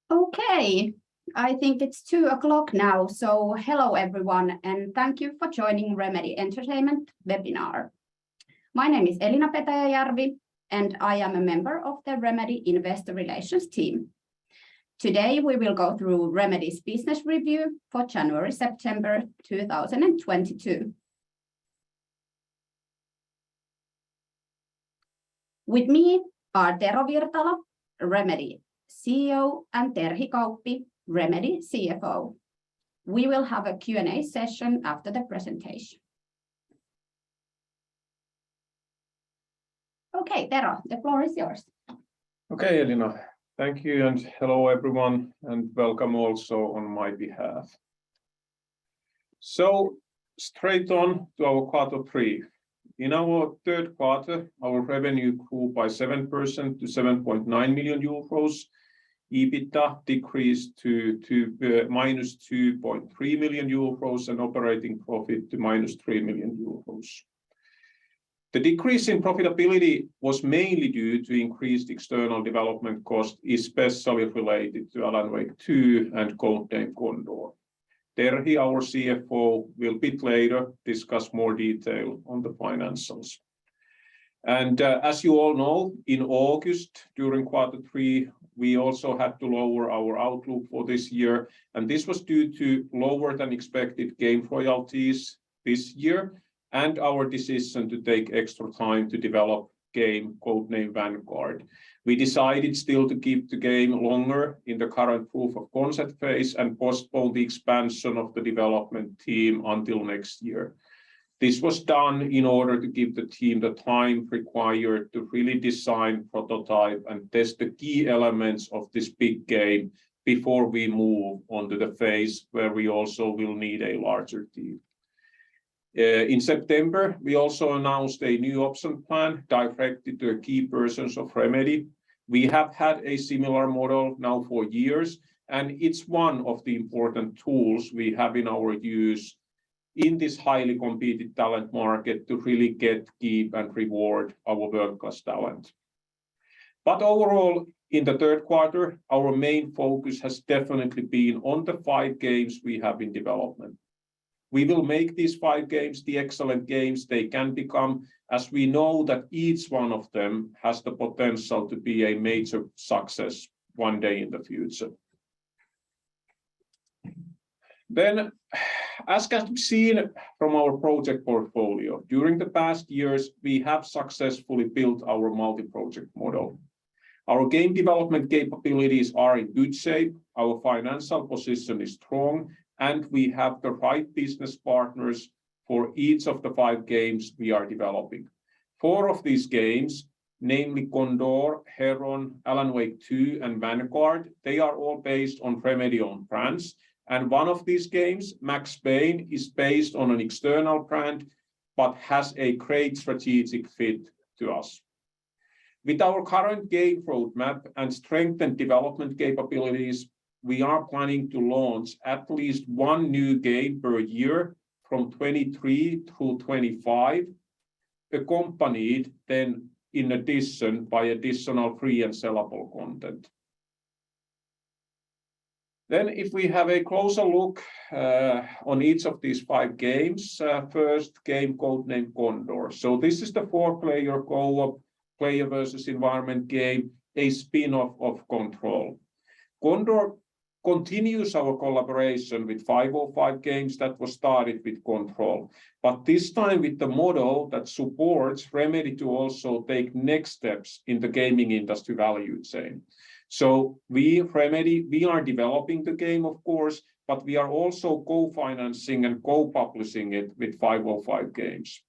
Okay, I think it's 2:00 now, so hello everyone, and thank you for joining Remedy Entertainment webinar. My name is Elina Petäjäjärvi, and I am a member of the Remedy Investor Relations team. Today we will go through Remedy's business review for January-September 2022. With me are Tero Virtala, Remedy CEO, and Terhi Kauppi, Remedy CFO. We will have a Q&A session after the presentation. Okay, Tero, the floor is yours. Okay, Elina, thank you, and hello everyone, and welcome also on my behalf. So, straight on to our Q3. In our third quarter, our revenue grew by 7% to 7.9 million euros. EBITDA decreased to minus 2.3 million euros and operating profit to minus 3 million euros. The decrease in profitability was mainly due to increased external development costs, especially related to Alan Wake 2 and Codename Condor. Terhi, our CFO, will a bit later discuss more detail on the financials. And as you all know, in August, during Q3, we also had to lower our outlook for this year, and this was due to lower than expected game royalties this year, and our decision to take extra time to develop game Codename Vanguard. We decided still to keep the game longer in the current proof of concept phase and postpone the expansion of the development team until next year. This was done in order to give the team the time required to really design, prototype, and test the key elements of this big game before we move on to the phase where we also will need a larger team. In September, we also announced a new option plan directed to key persons of Remedy. We have had a similar model now for years, and it's one of the important tools we have in our use in this highly competed talent market to really get, keep, and reward our world-class talent. But overall, in the third quarter, our main focus has definitely been on the 5 games we have in development. We will make these 5 games the excellent games they can become, as we know that each one of them has the potential to be a major success one day in the future. Then, as can be seen from our project portfolio, during the past years, we have successfully built our multi-project model. Our game development capabilities are in good shape, our financial position is strong, and we have the right business partners for each of the 5 games we are developing. 4 of these games, namely Condor, Heron, Alan Wake 2, and Vanguard, they are all based on Remedy-owned brands. And one of these games, Max Payne, is based on an external brand, but has a great strategic fit to us. With our current game roadmap and strengthened development capabilities, we are planning to launch at least 1 new game per year from 23 through 25, accompanied then in addition by additional free and sellable content. Then if we have a closer look on each of these 5 games, first game Codename Condor. So this is the 4-player co-op player versus environment game, a spin-off of Control. Condor continues our collaboration with 505 Games that was started with Control, but this time with the model that supports Remedy to also take next steps in the gaming industry value chain. So Remedy, we are developing the game, of course, but we are also co-financing and co-publishing it with 505 Games.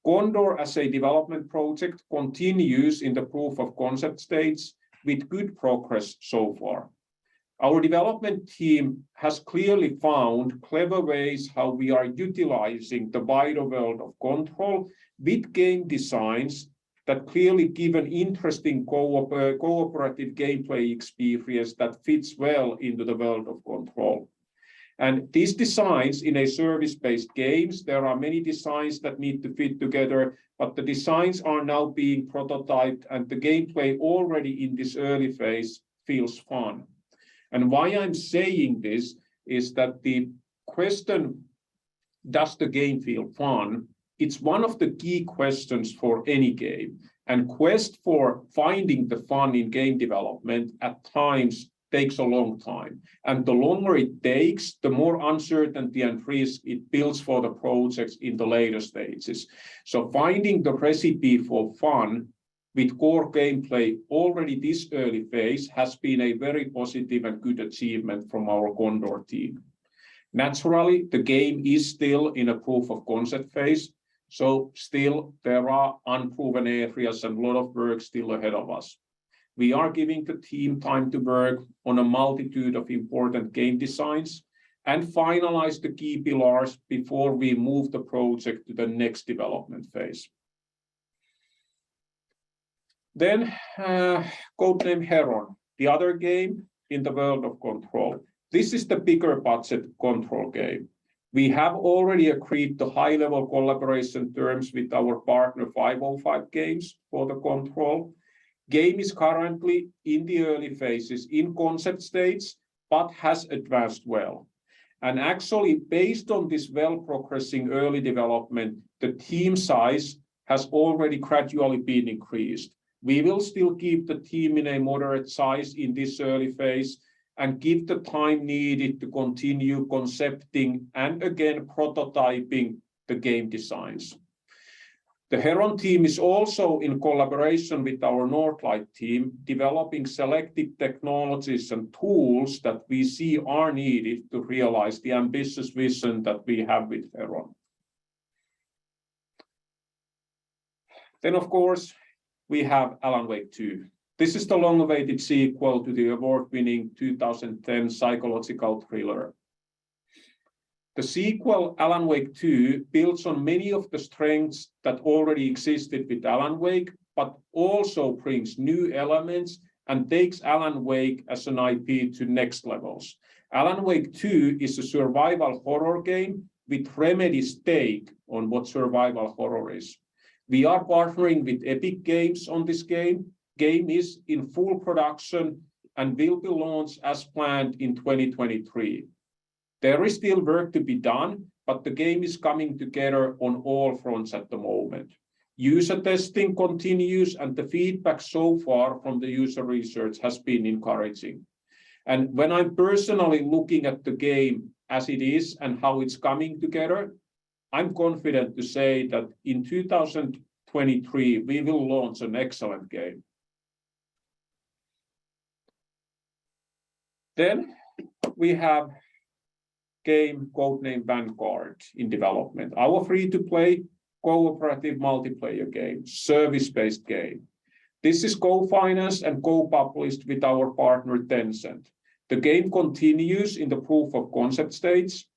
Condor as a development project continues in the proof of concept stage with good progress so far. Our development team has clearly found clever ways how we are utilizing the wider world of Control with game designs that clearly give an interesting cooperative gameplay experience that fits well into the world of Control. And these designs in a service-based games, there are many designs that need to fit together, but the designs are now being prototyped and the gameplay already in this early phase feels fun. And why I'm saying this is that the question, does the game feel fun? It's one of the key questions for any game. And quest for finding the fun in game development at times takes a long time. And the longer it takes, the more uncertainty and risk it builds for the projects in the later stages. So finding the recipe for fun with core gameplay already this early phase has been a very positive and good achievement from our Condor team. Naturally, the game is still in a proof of concept phase, so still there are unproven areas and a lot of work still ahead of us. We are giving the team time to work on a multitude of important game designs and finalize the key pillars before we move the project to the next development phase. Then Codename Heron, the other game in the world of Control. This is the bigger budget Control game. We have already agreed to high-level collaboration terms with our partner 505 Games for the Control. Game is currently in the early phases in concept stage, but has advanced well. And actually, based on this well-progressing early development, the team size has already gradually been increased. We will still keep the team in a moderate size in this early phase and give the time needed to continue concepting and again prototyping the game designs. The Heron team is also in collaboration with our Northlight team, developing selected technologies and tools that we see are needed to realize the ambitious vision that we have with Heron. Then, of course, we have Alan Wake 2. This is the long-awaited sequel to the award-winning 2010 psychological thriller. The sequel, Alan Wake 2, builds on many of the strengths that already existed with Alan Wake, but also brings new elements and takes Alan Wake as an IP to next levels. Alan Wake 2 is a survival horror game with Remedy's take on what survival horror is. We are partnering with Epic Games on this game. Game is in full production and will be launched as planned in 2023. There is still work to be done, but the game is coming together on all fronts at the moment. User testing continues and the feedback so far from the user research has been encouraging. And when I'm personally looking at the game as it is and how it's coming together, I'm confident to say that in 2023, we will launch an excellent game. Then we have game codename Vanguard in development. Our free-to-play cooperative multiplayer game, service-based game. This is co-financed and co-published with our partner Tencent. The game continues in the proof of concept stage,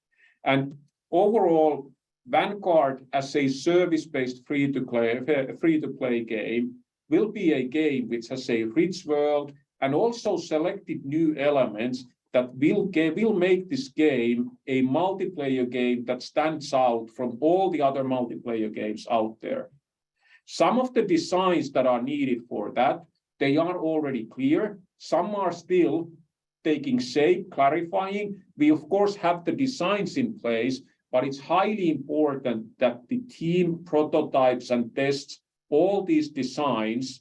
and overall, Vanguard as a service-based free-to-play game will be a game which has a rich world and also selected new elements that will make this game a multiplayer game that stands out from all the other multiplayer games out there. Some of the designs that are needed for that, they are already clear. Some are still taking shape, clarifying. We, of course, have the designs in place, but it's highly important that the team prototypes and tests all these designs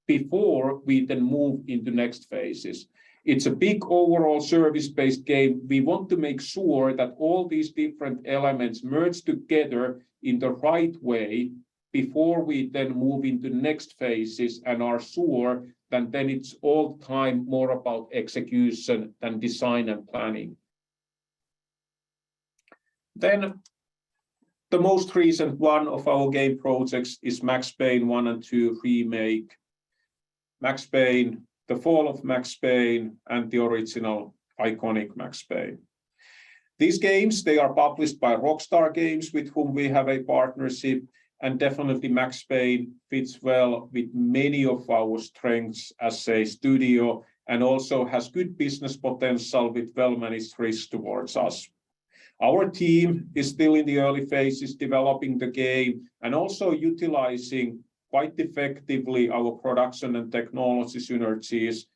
before we then move into next phases. It's a big overall service-based game. We want to make sure that all these different elements merge together in the right way before we then move into next phases and are sure that then it's all the time more about execution than design and planning. Then the most recent one of our game projects is Max Payne 1 and 2 remake. Max Payne, The Fall of Max Payne, and the original iconic Max Payne. These games, they are published by Rockstar Games, with whom we have a partnership, and definitely Max Payne fits well with many of our strengths as a studio, and also has good business potential with well-managed risk towards us. Our team is still in the early phases developing the game and also utilizing quite effectively our production and technology synergies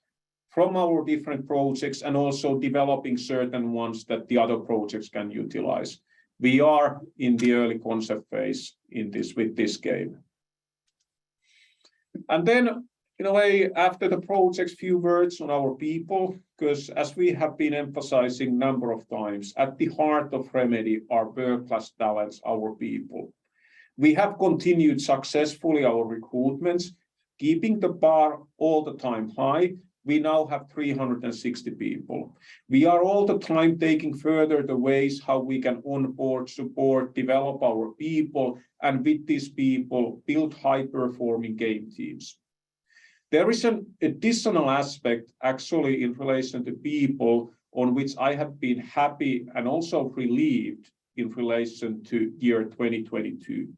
from our different projects, and also developing certain ones that the other projects can utilize. We are in the early concept phase with this game. And then, in a way, after the projects, few words on our people, because as we have been emphasizing a number of times, at the heart of Remedy are world-class talents, our people. We have continued successfully our recruitments, keeping the bar all the time high. We now have 360 people. We are all the time taking further the ways how we can onboard, support, develop our people, and with these people, build high-performing game teams. There is an additional aspect actually in relation to people on which I have been happy and also relieved in relation to year 2022.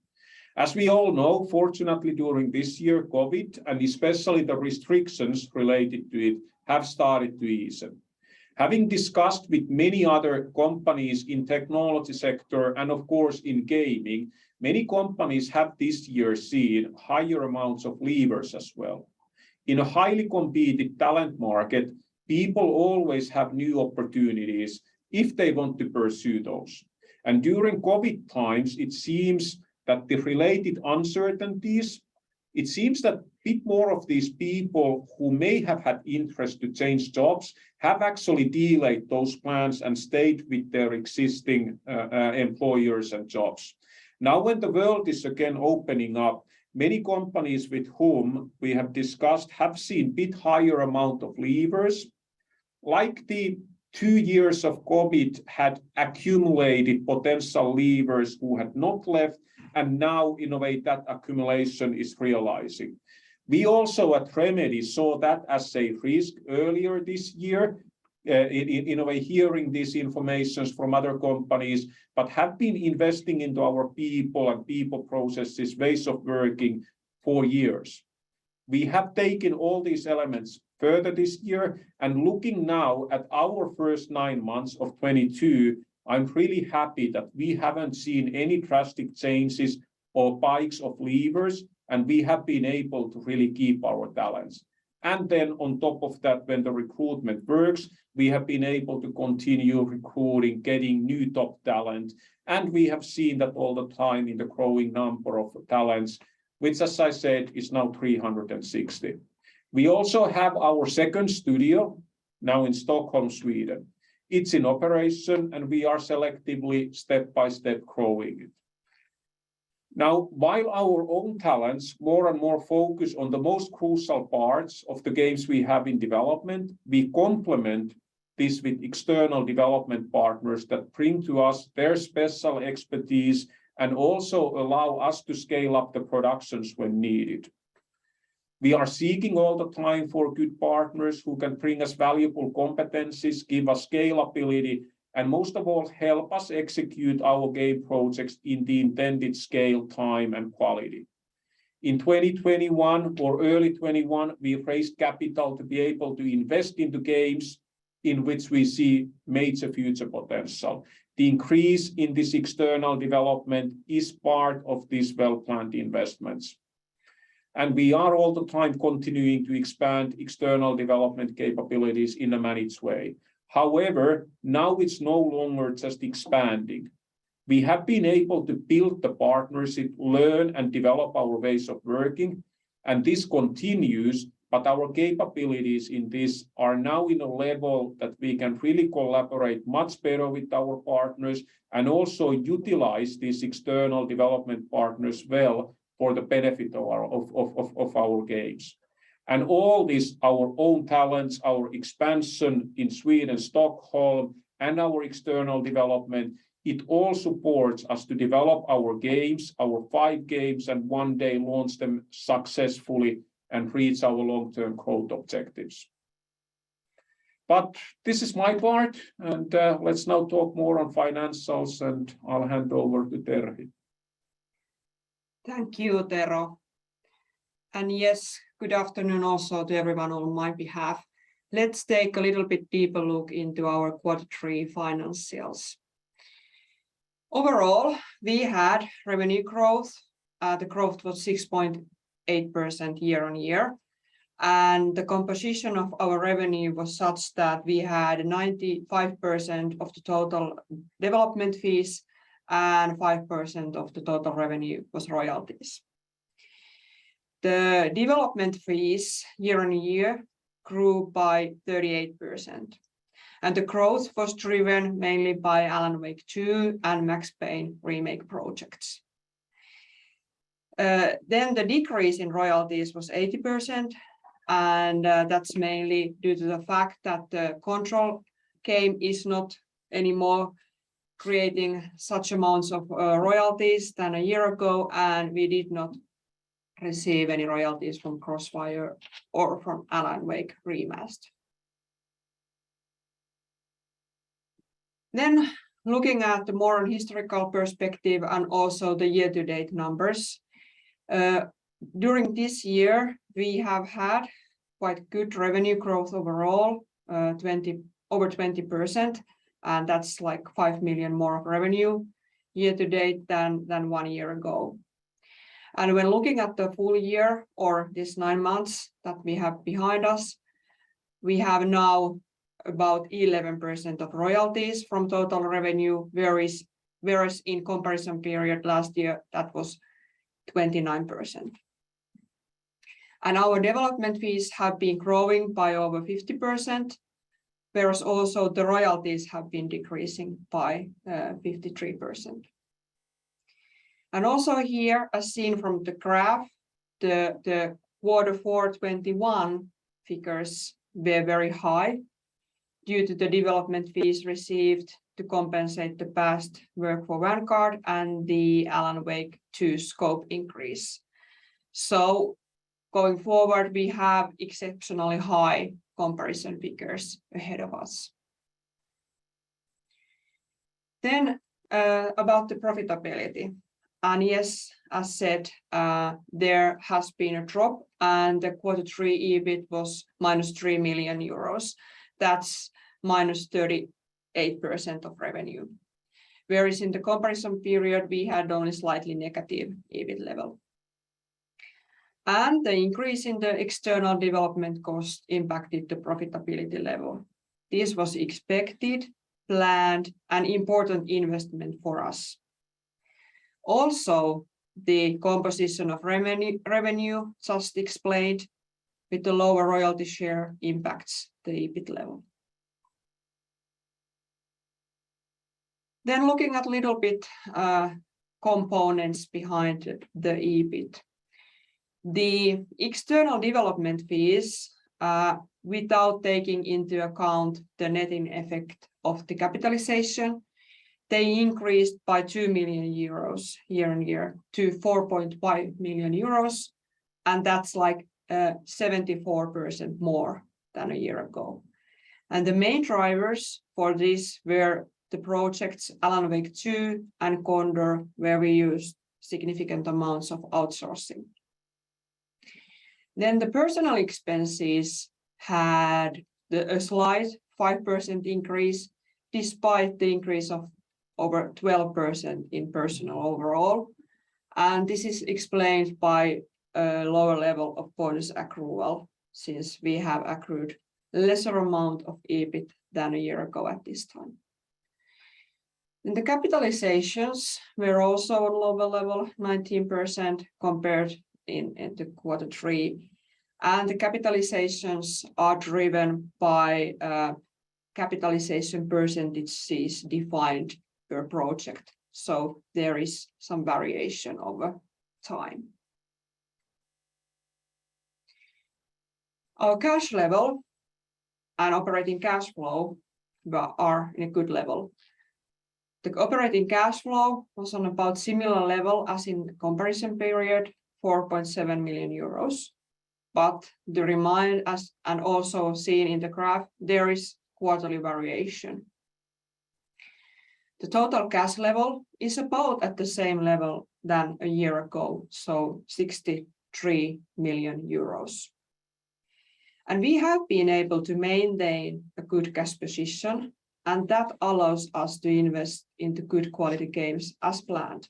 As we all know, fortunately during this year, COVID and especially the restrictions related to it have started to ease. Having discussed with many other companies in technology sector and of course in gaming, many companies have this year seen higher amounts of leavers as well. In a highly competitive talent market, people always have new opportunities if they want to pursue those. And during COVID times, it seems that the related uncertainties, it seems that a bit more of these people who may have had interest to change jobs have actually delayed those plans and stayed with their existing employers and jobs. Now, when the world is again opening up, many companies with whom we have discussed have seen a bit higher amount of leavers, like the 2 years of COVID had accumulated potential leavers who had not left, and now in a way that accumulation is realizing. We also at Remedy saw that as a risk earlier this year, in a way hearing these informations from other companies, but have been investing into our people and people processes, ways of working for years. We have taken all these elements further this year, and looking now at our first 9 months of 22, I'm really happy that we haven't seen any drastic changes or spikes of leavers, and we have been able to really keep our talents. And then on top of that, when the recruitment works, we have been able to continue recruiting, getting new top talent, and we have seen that all the time in the growing number of talents, which, as I said, is now 360. We also have our second studio now in Stockholm, Sweden. It's in operation, and we are selectively, step by step, growing it. Now, while our own talents more and more focus on the most crucial parts of the games we have in development, we complement this with external development partners that bring to us their special expertise and also allow us to scale up the productions when needed. We are seeking all the time for good partners who can bring us valuable competencies, give us scalability, and most of all, help us execute our game projects in the intended scale, time, and quality. In 2021 or early 21, we raised capital to be able to invest into games in which we see major future potential. The increase in this external development is part of these well-planned investments. And we are all the time continuing to expand external development capabilities in a managed way. However, now it's no longer just expanding. We have been able to build the partnership, learn and develop our ways of working, and this continues, but our capabilities in this are now in a level that we can really collaborate much better with our partners and also utilize these external development partners well for the benefit of our games. And all this, our own talents, our expansion in Sweden, Stockholm, and our external development, it all supports us to develop our games, our 5 games, and one day launch them successfully and reach our long-term growth objectives. But this is my part, and let's now talk more on financials, and I'll hand over to Terhi. Thank you, Tero. And yes, good afternoon also to everyone on my behalf. Let's take a little bit deeper look into our Q3 financials. Overall, we had revenue growth. The growth was 6.8% year on year. And the composition of our revenue was such that we had 95% of the total development fees and 5% of the total revenue was royalties. The development fees year on year grew by 38%. And the growth was driven mainly by Alan Wake 2 and Max Payne remake projects. Then the decrease in royalties was 80%, and that's mainly due to the fact that the Control game is not anymore creating such amounts of royalties than a year ago, and we did not receive any royalties from Crossfire or from Alan Wake Remastered. Then looking at the more historical perspective and also the year-to-date numbers, during this year, we have had quite good revenue growth overall, over 20%, and that's like 5 million more of revenue year-to-date than 1 year ago. And when looking at the full year or this 9 months that we have behind us, we have now about 11% of royalties from total revenue, whereas in comparison period last year, that was 29%. And our development fees have been growing by over 50%, whereas also the royalties have been decreasing by 53%. And also here, as seen from the graph, the Q4 21 figures were very high due to the development fees received to compensate the past work for Vanguard and the Alan Wake 2 scope increase. So going forward, we have exceptionally high comparison figures ahead of us. Then about the profitability. And yes, as said, there has been a drop, and the Q3 EBIT was minus 3 million euros. That's minus 38% of revenue. Whereas in the comparison period, we had only slightly negative EBIT level. And the increase in the external development cost impacted the profitability level. This was expected, planned, and important investment for us. Also, the composition of revenue just explained with the lower royalty share impacts the EBIT level. Then looking at a little bit components behind the EBIT. The external development fees, without taking into account the netting effect of the capitalization, they increased by 2 million euros year on year to 4.5 million euros, and that's like 74% more than a year ago. And the main drivers for this were the projects Alan Wake 2 and Condor, where we used significant amounts of outsourcing. Then the personnel expenses had a slight 5% increase, despite the increase of over 12% in personnel overall. And this is explained by a lower level of bonus accrual, since we have accrued lesser amount of EBIT than a year ago at this time. And the capitalizations were also on lower level, 19% compared into Q3. And the capitalizations are driven by capitalization percentages defined per project. So there is some variation over time. Our cash level and operating cash flow are in a good level. The operating cash flow was on about similar level as in the comparison period, 4.7 million euros. But to remind us, and also seen in the graph, there is quarterly variation. The total cash level is about at the same level than a year ago, so 63 million euros. And we have been able to maintain a good cash position, and that allows us to invest into good quality games as planned.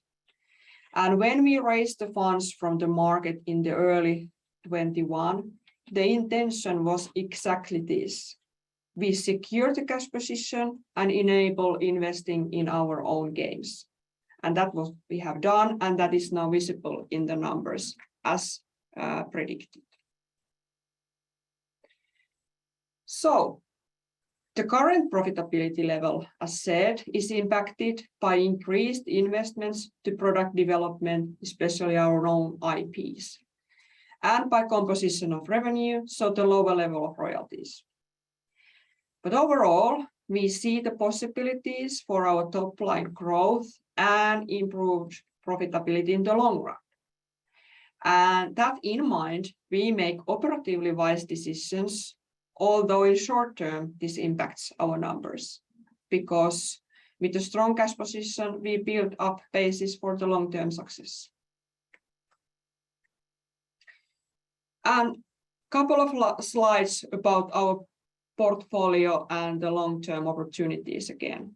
And when we raised the funds from the market in the early 21, the intention was exactly this. We secure the cash position and enable investing in our own games. And that was we have done, and that is now visible in the numbers as predicted. So the current profitability level, as said, is impacted by increased investments to product development, especially our own IPs, and by composition of revenue, so the lower level of royalties. But overall, we see the possibilities for our top line growth and improved profitability in the long run. And that in mind, we make operatively wise decisions, although in short term, this impacts our numbers, because with a strong cash position, we build up basis for the long-term success. And a couple of slides about our portfolio and the long-term opportunities again.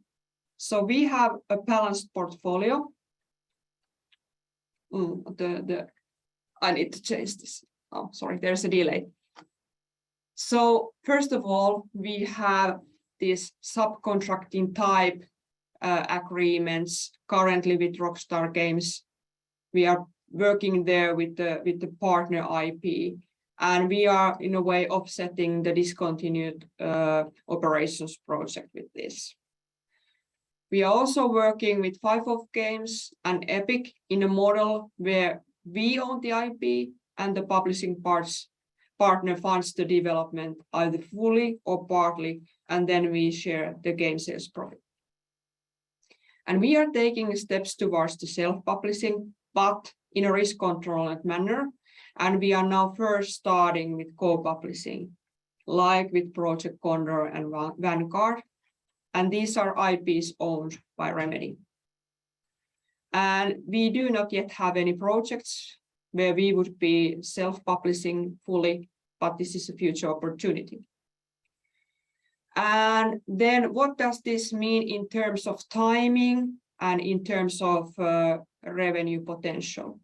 So we have a balanced portfolio. I need to change this. Oh, sorry, there's a delay. So first of all, we have these subcontracting type agreements currently with Rockstar Games. We are working there with the partner IP, and we are in a way offsetting the discontinued operations project with this. We are also working with 5off Games and Epic in a model where we own the IP and the publishing partner funds the development either fully or partly, and then we share the game sales profit. And we are taking steps towards the self-publishing, but in a risk-controlled manner. And we are now first starting with co-publishing, like with Project Condor and Vanguard. And these are IPs owned by Remedy. And we do not yet have any projects where we would be self-publishing fully, but this is a future opportunity. And then what does this mean in terms of timing and in terms of revenue potential?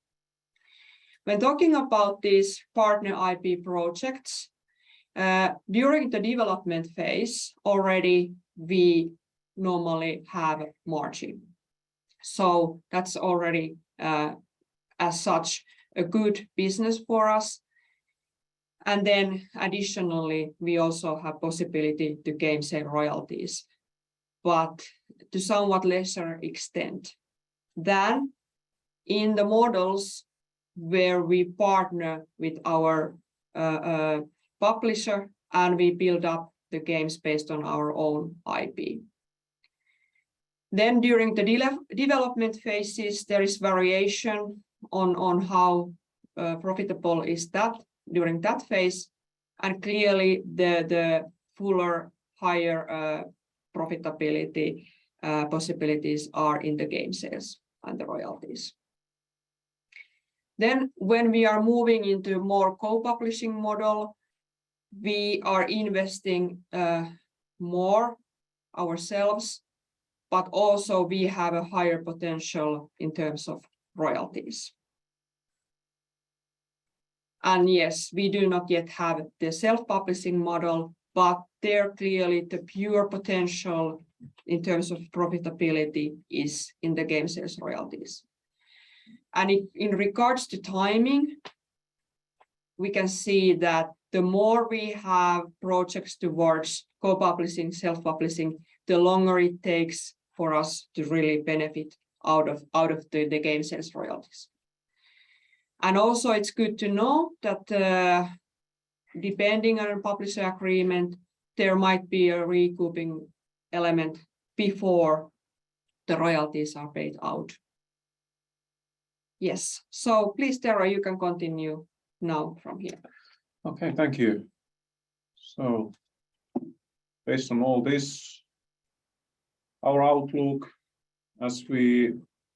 When talking about these partner IP projects, during the development phase, already we normally have margin. So that's already, as such, a good business for us. And then additionally, we also have possibility to game sale royalties, but to somewhat lesser extent than in the models where we partner with our publisher and we build up the games based on our own IP. Then during the development phases, there is variation on how profitable is that during that phase, and clearly the fuller, higher profitability possibilities are in the game sales and the royalties. Then when we are moving into more co-publishing model, we are investing more ourselves, but also we have a higher potential in terms of royalties. And yes, we do not yet have the self-publishing model, but there clearly the pure potential in terms of profitability is in the game sales royalties. And in regards to timing, we can see that the more we have projects towards co-publishing, self-publishing, the longer it takes for us to really benefit out of the game sales royalties. And also it's good to know that depending on a publisher agreement, there might be a recouping element before the royalties are paid out. Yes, so please, Tero, you can continue now from here. Okay, thank you. So based on all this, our outlook, as we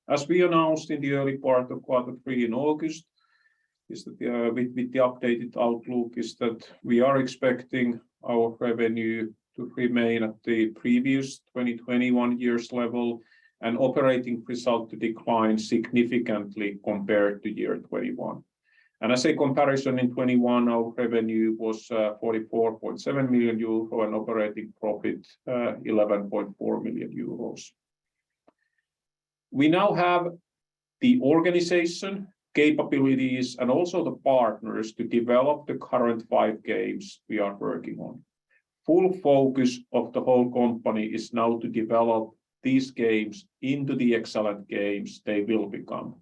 announced in the early part of Q3 in August, is that with the updated outlook is that we are expecting our revenue to remain at the previous 2021 year's level and operating result to decline significantly compared to year 21. And as a comparison, in 21, our revenue was 44.7 million euro and operating profit 11.4 million euros. We now have the organization, capabilities, and also the partners to develop the current 5 games we are working on. Full focus of the whole company is now to develop these games into the excellent games they will become.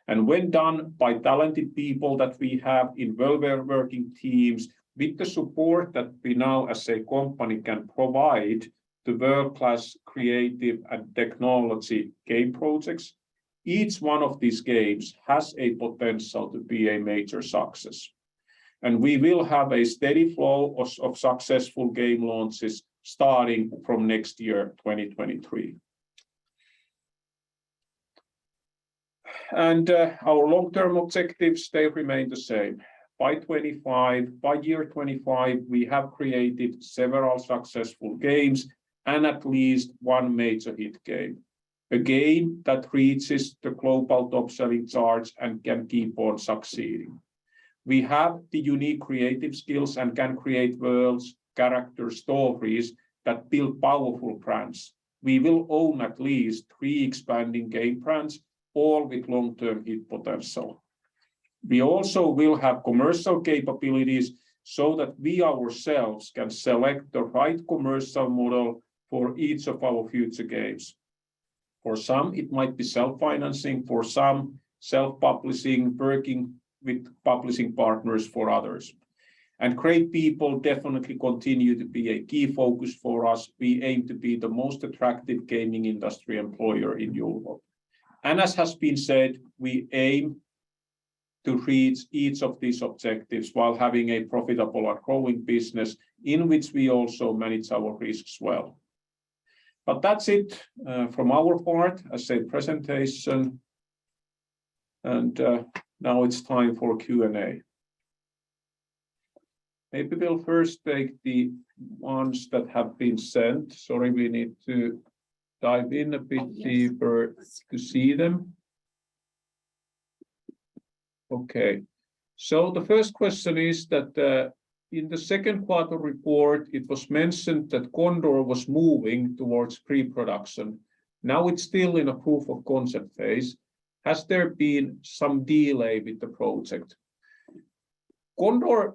And when done by talented people that we have in well-working teams, with the support that we now as a company can provide to world-class creative and technology game projects, each one of these games has a potential to be a major success. And we will have a steady flow of successful game launches starting from next year, 2023. And our long-term objectives, they remain the same. By year 25, we have created several successful games and at least one major hit game. A game that reaches the global top-selling charts and can keep on succeeding. We have the unique creative skills and can create worlds, characters, stories that build powerful brands. We will own at least 3 expanding game brands, all with long-term hit potential. We also will have commercial capabilities so that we ourselves can select the right commercial model for each of our future games. For some, it might be self-financing, for some, self-publishing, working with publishing partners for others. And great people definitely continue to be a key focus for us. We aim to be the most attractive gaming industry employer in Europe. And as has been said, we aim to reach each of these objectives while having a profitable and growing business in which we also manage our risks well. But that's it from our part as a presentation. And now it's time for Q&A. Maybe we'll first take the ones that have been sent. Sorry, we need to dive in a bit deeper to see them. Okay, so the first question is that in the second quarter report, it was mentioned that Condor was moving towards pre-production. Now it's still in a proof of concept phase. Has there been some delay with the project? Condor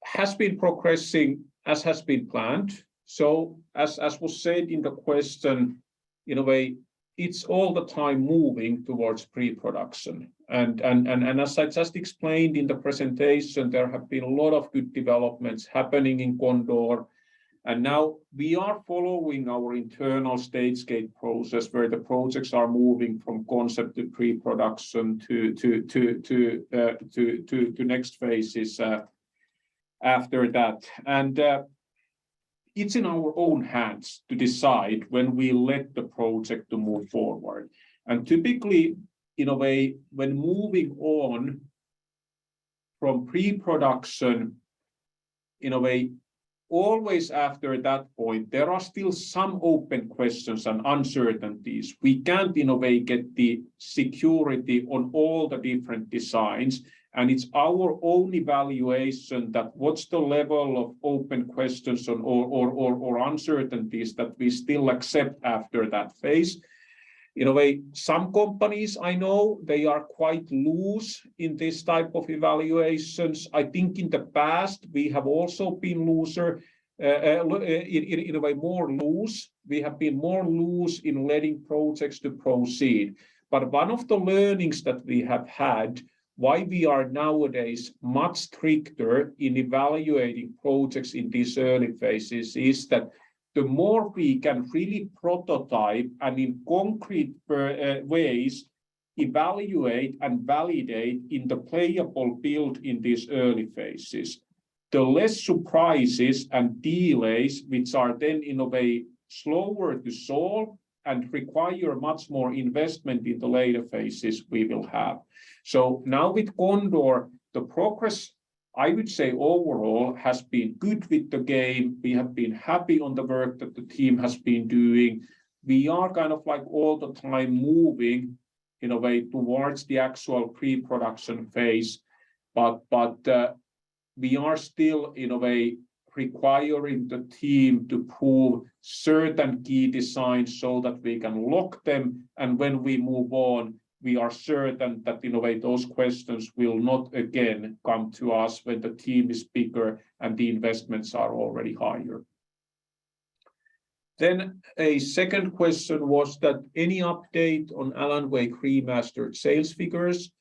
has been progressing as has been planned. So as was said in the question, in a way, it's all the time moving towards pre-production. And as I just explained in the presentation, there have been a lot of good developments happening in Condor. And now we are following our internal stage gate process where the projects are moving from concept to pre-production to next phases after that. And it's in our own hands to decide when we let the project to move forward. And typically, in a way, when moving on from pre-production, in a way, always after that point, there are still some open questions and uncertainties. We can't, in a way, get the security on all the different designs. And it's our own evaluation that what's the level of open questions or uncertainties that we still accept after that phase. In a way, some companies I know, they are quite loose in this type of evaluations. I think in the past, we have also been looser, in a way more loose. We have been more loose in letting projects to proceed. But one of the learnings that we have had, why we are nowadays much stricter in evaluating projects in these early phases, is that the more we can really prototype and in concrete ways evaluate and validate in the playable build in these early phases, the less surprises and delays, which are then in a way slower to solve and require much more investment in the later phases we will have. So now with Condor, the progress, I would say overall has been good with the game. We have been happy on the work that the team has been doing. We are kind of like all the time moving in a way towards the actual pre-production phase, but we are still in a way requiring the team to prove certain key designs so that we can lock them. And when we move on, we are certain that in a way those questions will not again come to us when the team is bigger and the investments are already higher. Then a second question was that any update on Alan Wake Remastered sales figures?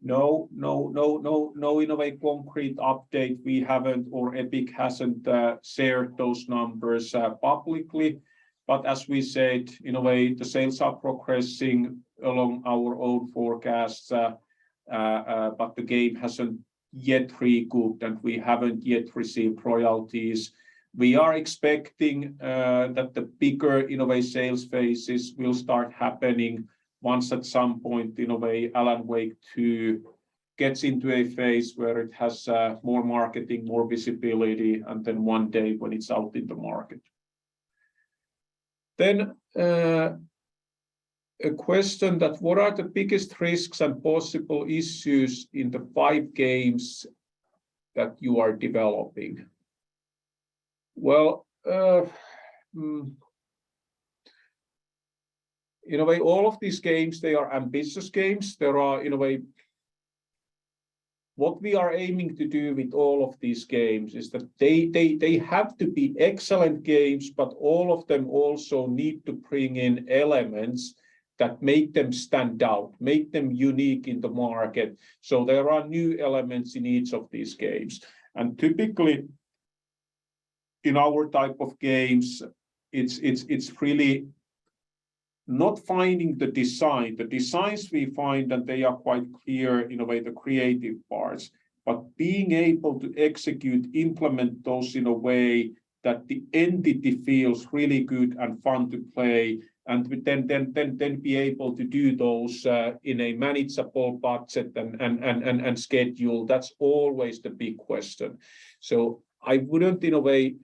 No, in a way concrete update we haven't, or Epic hasn't shared those numbers publicly. But as we said, in a way, the sales are progressing along our own forecasts, but the game hasn't yet recouped and we haven't yet received royalties. We are expecting that the bigger, in a way, sales phases will start happening once at some point, in a way, Alan Wake 2 gets into a phase where it has more marketing, more visibility, and then one day when it's out in the market. Then a question that what are the biggest risks and possible issues in the 5 games that you are developing? Well, in a way, all of these games, they are ambitious games. There are, in a way, what we are aiming to do with all of these games is that they have to be excellent games, but all of them also need to bring in elements that make them stand out, make them unique in the market. So there are new elements in each of these games. And typically, in our type of games, it's really not finding the design. The designs we find that they are quite clear in a way, the creative parts, but being able to execute, implement those in a way that the entity feels really good and fun to play, and then be able to do those in a manageable budget and schedule. That's always the big question. So I wouldn't, in a way,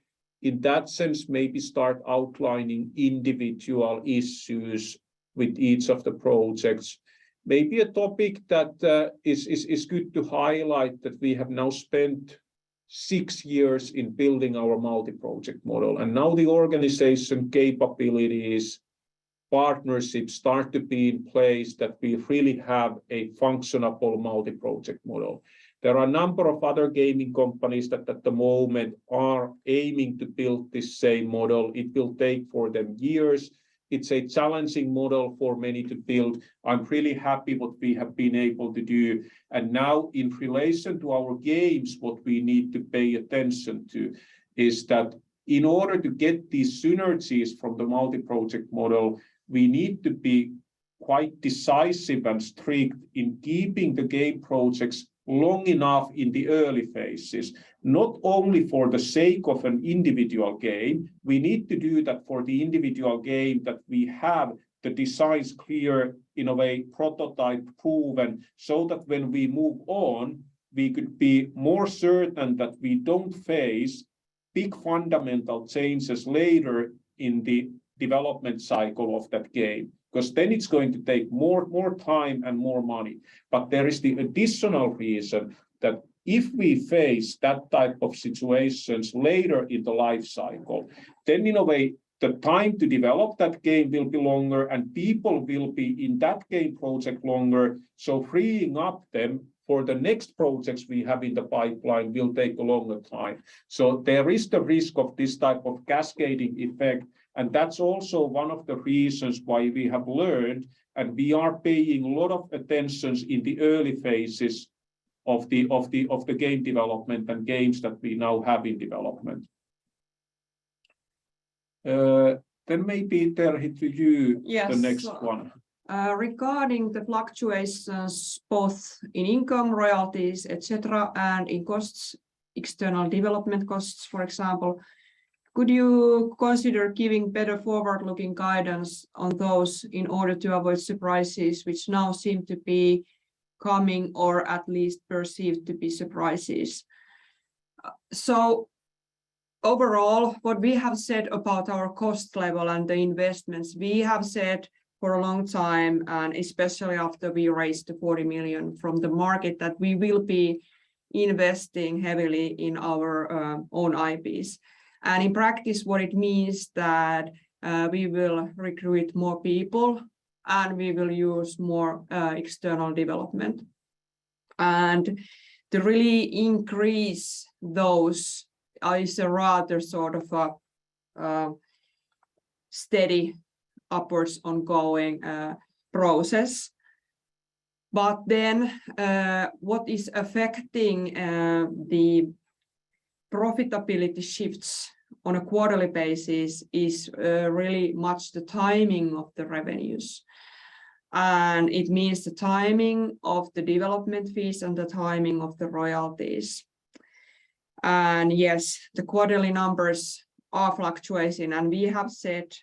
in that sense, maybe start outlining individual issues with each of the projects. Maybe a topic that is good to highlight that we have now spent 6 years in building our multi-project model. And now the organization capabilities, partnerships start to be in place that we really have a functionable multi-project model. There are a number of other gaming companies that at the moment are aiming to build this same model. It will take for them years. It's a challenging model for many to build. I'm really happy what we have been able to do. And now in relation to our games, what we need to pay attention to is that in order to get these synergies from the multi-project model, we need to be quite decisive and strict in keeping the game projects long enough in the early phases, not only for the sake of an individual game. We need to do that for the individual game that we have the designs clear, in a way, prototype proven, so that when we move on, we could be more certain that we don't face big fundamental changes later in the development cycle of that game, because then it's going to take more time and more money. But there is the additional reason that if we face that type of situations later in the life cycle, then in a way, the time to develop that game will be longer and people will be in that game project longer. So freeing up them for the next projects we have in the pipeline will take a longer time. So there is the risk of this type of cascading effect. And that's also one of the reasons why we have learned and we are paying a lot of attention in the early phases of the game development and games that we now have in development. Then maybe Terhi, to you, Yes. the next one. Regarding the fluctuations both in income, royalties, etc., and in costs, external development costs, for example, could you consider giving better forward-looking guidance on those in order to avoid surprises which now seem to be coming or at least perceived to be surprises? So overall, what we have said about our cost level and the investments, we have said for a long time, and especially after we raised the 40 million from the market, that we will be investing heavily in our own IPs. And in practice, what it means that we will recruit more people and we will use more external development. And to really increase those is a rather sort of a steady upwards ongoing process. But then what is affecting the profitability shifts on a quarterly basis is really much the timing of the revenues. And it means the timing of the development fees and the timing of the royalties. And yes, the quarterly numbers are fluctuating, and we have said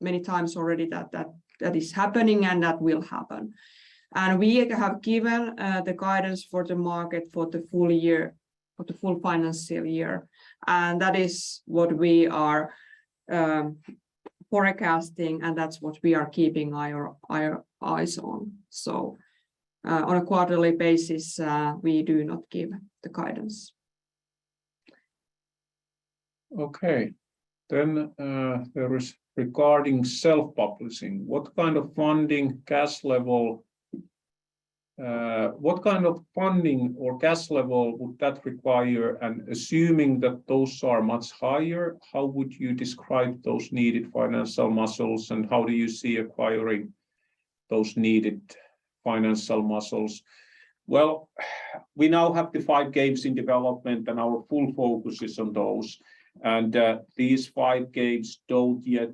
many times already that is happening and that will happen. And we have given the guidance for the market for the full year, for the full financial year. And that is what we are forecasting, and that's what we are keeping our eyes on. So on a quarterly basis, we do not give the guidance. Okay, then there is regarding self-publishing. What kind of funding, cash level, what kind of funding or cash level would that require? And assuming that those are much higher, how would you describe those needed financial muscles, and how do you see acquiring those needed financial muscles? Well, we now have the 5 games in development and our full focus is on those. And these 5 games don't yet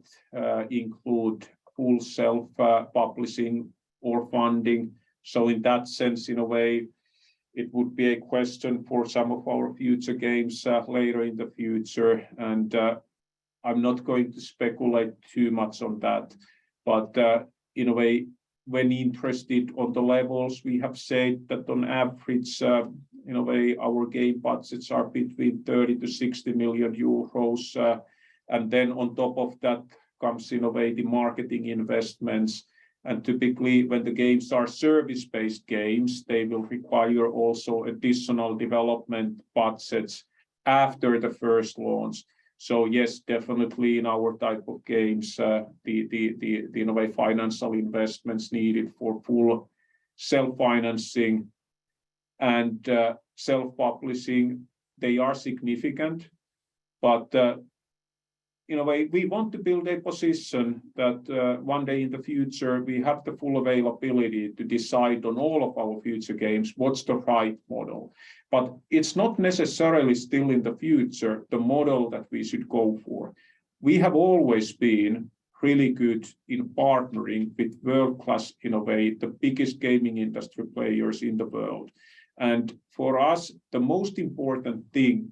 include full self-publishing or funding. So in that sense, in a way, it would be a question for some of our future games later in the future. And I'm not going to speculate too much on that. But in a way, when interested on the levels, we have said that on average, in a way, our game budgets are between 30 to 60 million euros. And then on top of that comes, in a way, the marketing investments. And typically, when the games are service-based games, they will require also additional development budgets after the first launch. So yes, definitely in our type of games, the in a way financial investments needed for full self-financing and self-publishing, they are significant. But in a way, we want to build a position that one day in the future, we have the full availability to decide on all of our future games, what's the right model. But it's not necessarily still in the future, the model that we should go for. We have always been really good in partnering with world-class, in a way, the biggest gaming industry players in the world. And for us, the most important thing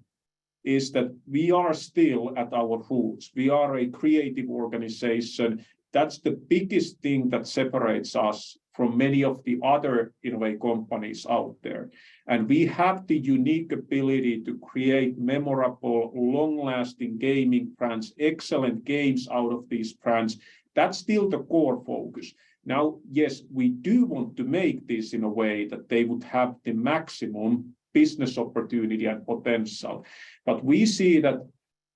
is that we are still at our roots. We are a creative organization. That's the biggest thing that separates us from many of the other, in a way, companies out there. And we have the unique ability to create memorable, long-lasting gaming brands, excellent games out of these brands. That's still the core focus. Now, yes, we do want to make this in a way that they would have the maximum business opportunity and potential. But we see that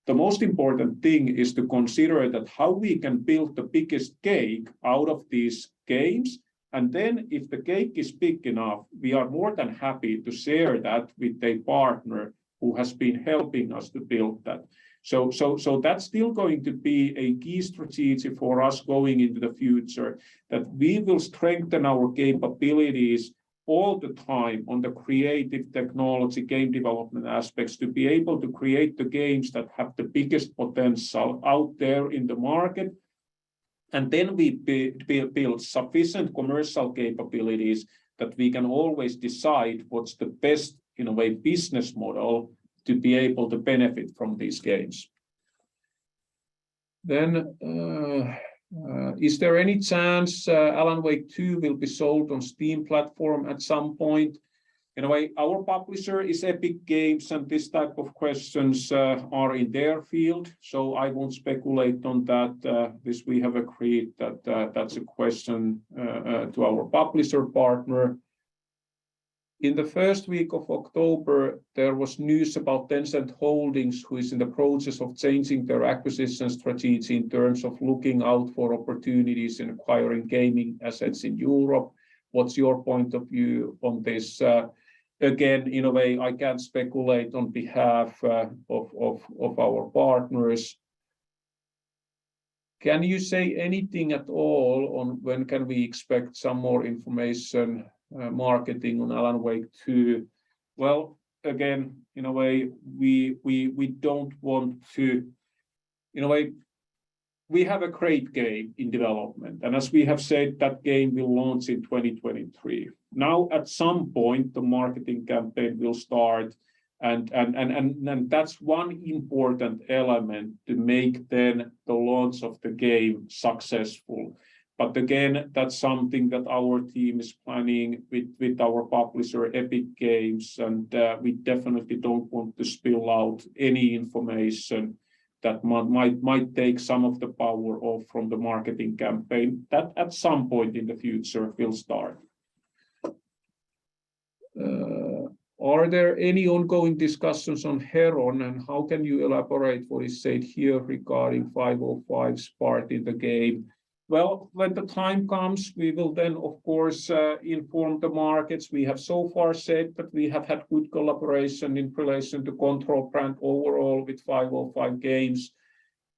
the most important thing is to consider that how we can build the biggest cake out of these games. And then if the cake is big enough, we are more than happy to share that with a partner who has been helping us to build that. So that's still going to be a key strategy for us going into the future, that we will strengthen our capabilities all the time on the creative technology game development aspects to be able to create the games that have the biggest potential out there in the market. And then we build sufficient commercial capabilities that we can always decide what's the best, in a way, business model to be able to benefit from these games. Then, is there any chance Alan Wake 2 will be sold on Steam platform at some point? In a way, our publisher is Epic Games, and this type of questions are in their field, so I won't speculate on that. This we have agreed that that's a question to our publisher partner. In the first week of October, there was news about Tencent Holdings, who is in the process of changing their acquisition strategy in terms of looking out for opportunities in acquiring gaming assets in Europe. What's your point of view on this? Again, in a way, I can't speculate on behalf of our partners. Can you say anything at all on when can we expect some more information, marketing on Alan Wake 2? Well, again, in a way, we don't want to, in a way, we have a great game in development, and as we have said, that game will launch in 2023. Now, at some point, the marketing campaign will start, and that's one important element to make then the launch of the game successful. But again, that's something that our team is planning with our publisher, Epic Games, and we definitely don't want to spill out any information that might take some of the power off from the marketing campaign that at some point in the future will start. Are there any ongoing discussions on Heron, and how can you elaborate what is said here regarding 505's part in the game? Well, when the time comes, we will then, of course, inform the markets. We have so far said that we have had good collaboration in relation to Control brand overall with 505 Games.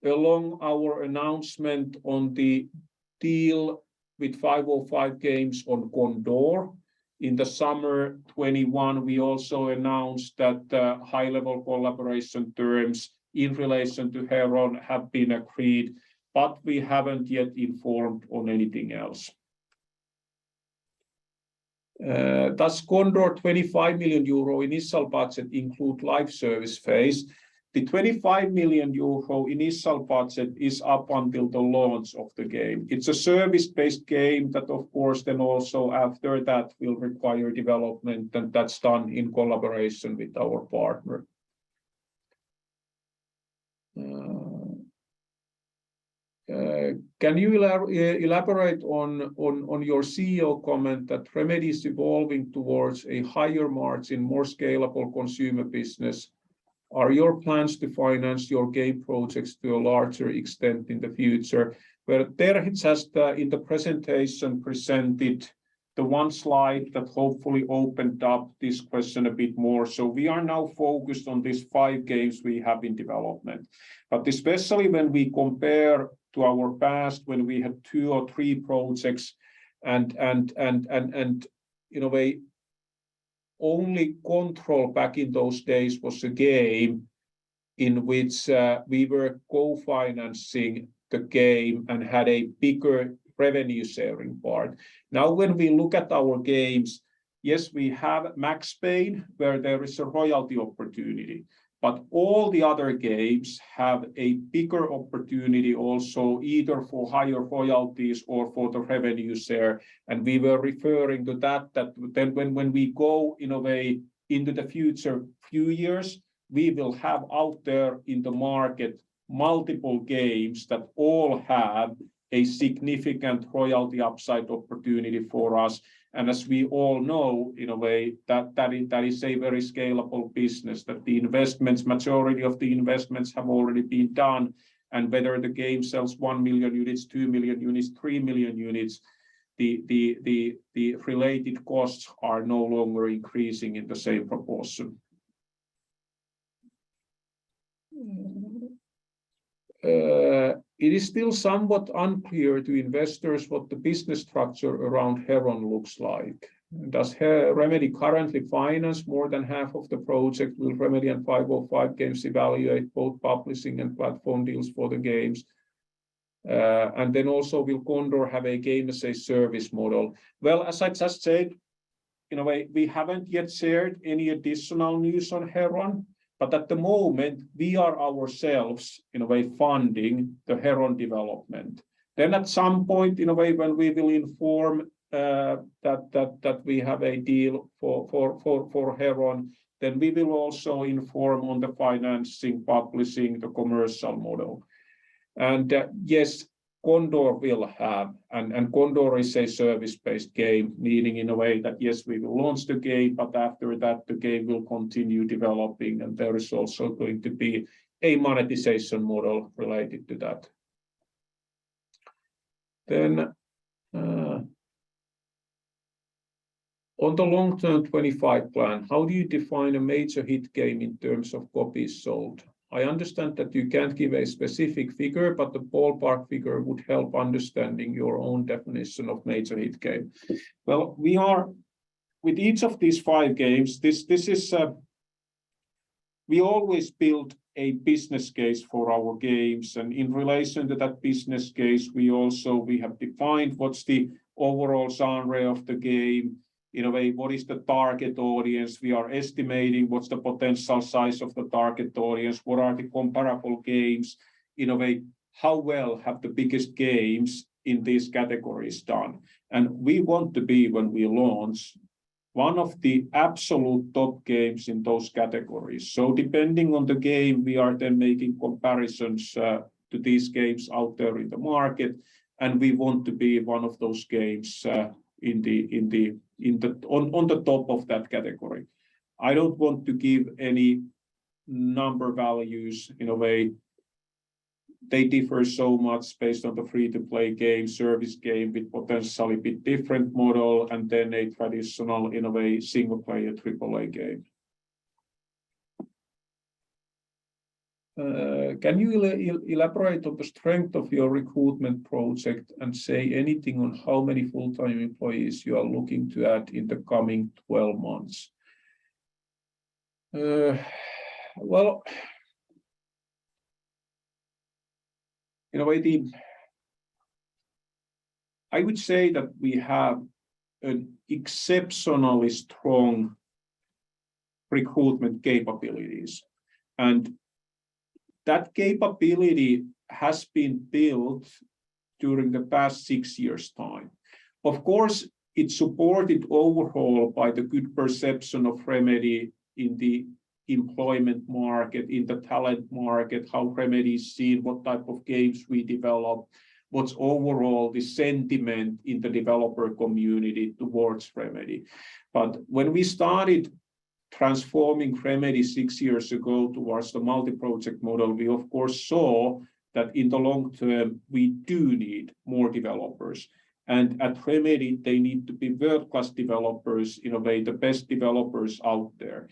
Along our announcement on the deal with 505 Games on Condor, in the summer 21, we also announced that high-level collaboration terms in relation to Heron have been agreed, but we haven't yet informed on anything else. Does Condor 25 million euro initial budget include live service phase? The 25 million euro initial budget is up until the launch of the game. It's a service-based game that, of course, then also after that will require development, and that's done in collaboration with our partner. Can you elaborate on your CEO comment that Remedy is evolving towards a higher margin, more scalable consumer business? Are your plans to finance your game projects to a larger extent in the future? Where Terhi just in the presentation presented the one slide that hopefully opened up this question a bit more. So we are now focused on these 5 games we have in development. But especially when we compare to our past, when we had 2 or 3 projects, and in a way, only Control back in those days was a game in which we were co-financing the game and had a bigger revenue sharing part. Now, when we look at our games, yes, we have Max Payne, where there is a royalty opportunity, but all the other games have a bigger opportunity also, either for higher royalties or for the revenue share. And we were referring to that then when we go in a way into the future few years, we will have out there in the market multiple games that all have a significant royalty upside opportunity for us. And as we all know, in a way, that is a very scalable business, that the investments, majority of the investments have already been done. And whether the game sells 1 million units, 2 million units, 3 million units, the related costs are no longer increasing in the same proportion. It is still somewhat unclear to investors what the business structure around Heron looks like. Does Remedy currently finance more than half of the project? Will Remedy and 505 Games evaluate both publishing and platform deals for the games? And then also, will Condor have a game as a service model? Well, as I just said, in a way, we haven't yet shared any additional news on Heron. But at the moment, we are ourselves, in a way, funding the Heron development. Then at some point, in a way, when we will inform that we have a deal for Heron, then we will also inform on the financing, publishing, the commercial model. And yes, Condor will have, and Condor is a service-based game, meaning in a way that yes, we will launch the game, but after that, the game will continue developing, and there is also going to be a monetization model related to that. Then, on the long-term 25 plan, how do you define a major hit game in terms of copies sold? I understand that you can't give a specific figure, but the ballpark figure would help understanding your own definition of major hit game. Well, we are, with each of these 5 games, we always build a business case for our games. And in relation to that business case, we have defined what's the overall genre of the game. In a way, what is the target audience? We are estimating what's the potential size of the target audience, what are the comparable games, in a way, how well have the biggest games in these categories done. And we want to be, when we launch, one of the absolute top games in those categories. So depending on the game, we are then making comparisons to these games out there in the market, and we want to be one of those games on the top of that category. I don't want to give any number values. In a way, they differ so much based on the free-to-play game, service game with potentially a bit different model, and then a traditional, in a way, single-player AAA game. Can you elaborate on the strength of your recruitment project and say anything on how many full-time employees you are looking to add in the coming 12 months? Well, in a way, I would say that we have an exceptionally strong recruitment capabilities. And that capability has been built during the past 6 years' time. Of course, it's supported overall by the good perception of Remedy in the employment market, in the talent market, how Remedy is seen, what type of games we develop, what's overall the sentiment in the developer community towards Remedy. But when we started transforming Remedy 6 years ago towards the multi-project model, we of course saw that in the long term, we do need more developers. And at Remedy, they need to be world-class developers, in a way, the best developers out there.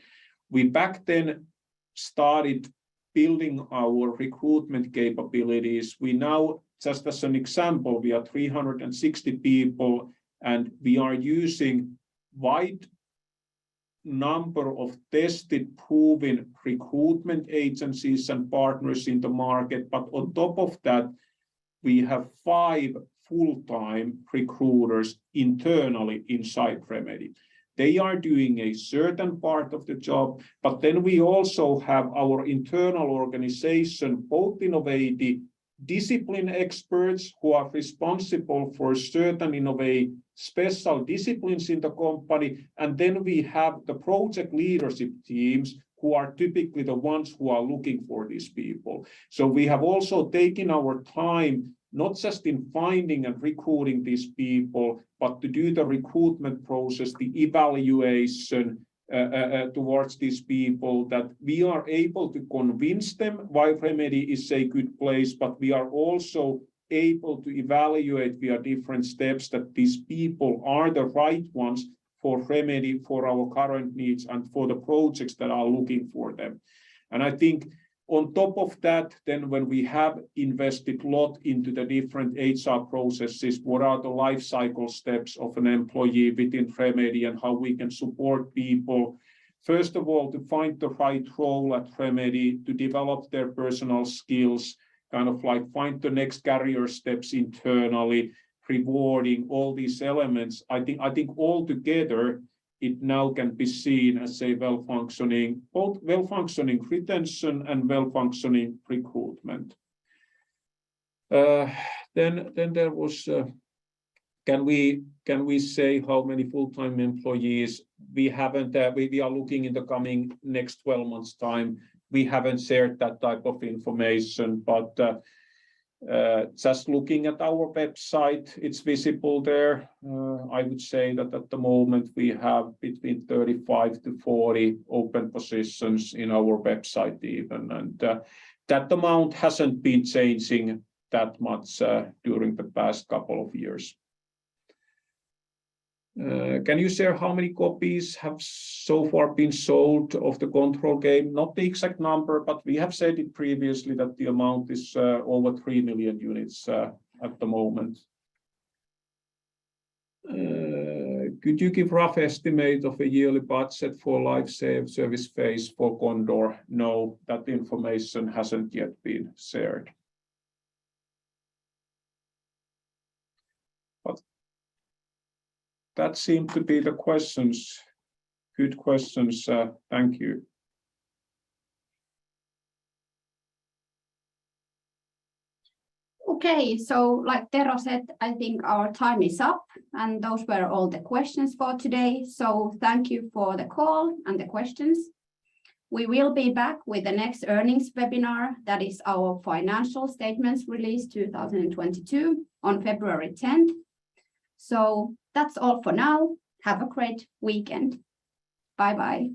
We back then started building our recruitment capabilities. We now, just as an example, we are 360 people, and we are using wide number of tested, proven recruitment agencies and partners in the market. But on top of that, we have 5 full-time recruiters internally inside Remedy. They are doing a certain part of the job, but then we also have our internal organization, both in a way, the discipline experts who are responsible for certain, in a way, special disciplines in the company. And then we have the project leadership teams who are typically the ones who are looking for these people. So we have also taken our time not just in finding and recruiting these people, but to do the recruitment process, the evaluation towards these people, that we are able to convince them why Remedy is a good place, but we are also able to evaluate via different steps that these people are the right ones for Remedy, for our current needs, and for the projects that are looking for them. And I think on top of that, then when we have invested a lot into the different HR processes, what are the life cycle steps of an employee within Remedy and how we can support people, first of all, to find the right role at Remedy, to develop their personal skills, kind of like find the next career steps internally, rewarding all these elements. I think all together, it now can be seen as a both well-functioning retention and well-functioning recruitment. Then there was, can we say how many full-time employees? We haven't. We are looking in the coming next 12 months' time. We haven't shared that type of information, but just looking at our website, it's visible there. I would say that at the moment we have between 35 to 40 open positions in our website even, and that amount hasn't been changing that much during the past couple of years. Can you share how many copies have so far been sold of the Control game? Not the exact number, but we have said it previously that the amount is over 3 million units at the moment. Could you give rough estimate of a yearly budget for live service phase for Condor? No, that information hasn't yet been shared. That seemed to be the questions. Good questions. Thank you. Okay, so like Tero said, I think our time is up, and those were all the questions for today. So thank you for the call and the questions. We will be back with the next earnings webinar, that is our financial statements release 2022 on February 10th. So that's all for now. Have a great weekend. Bye-bye.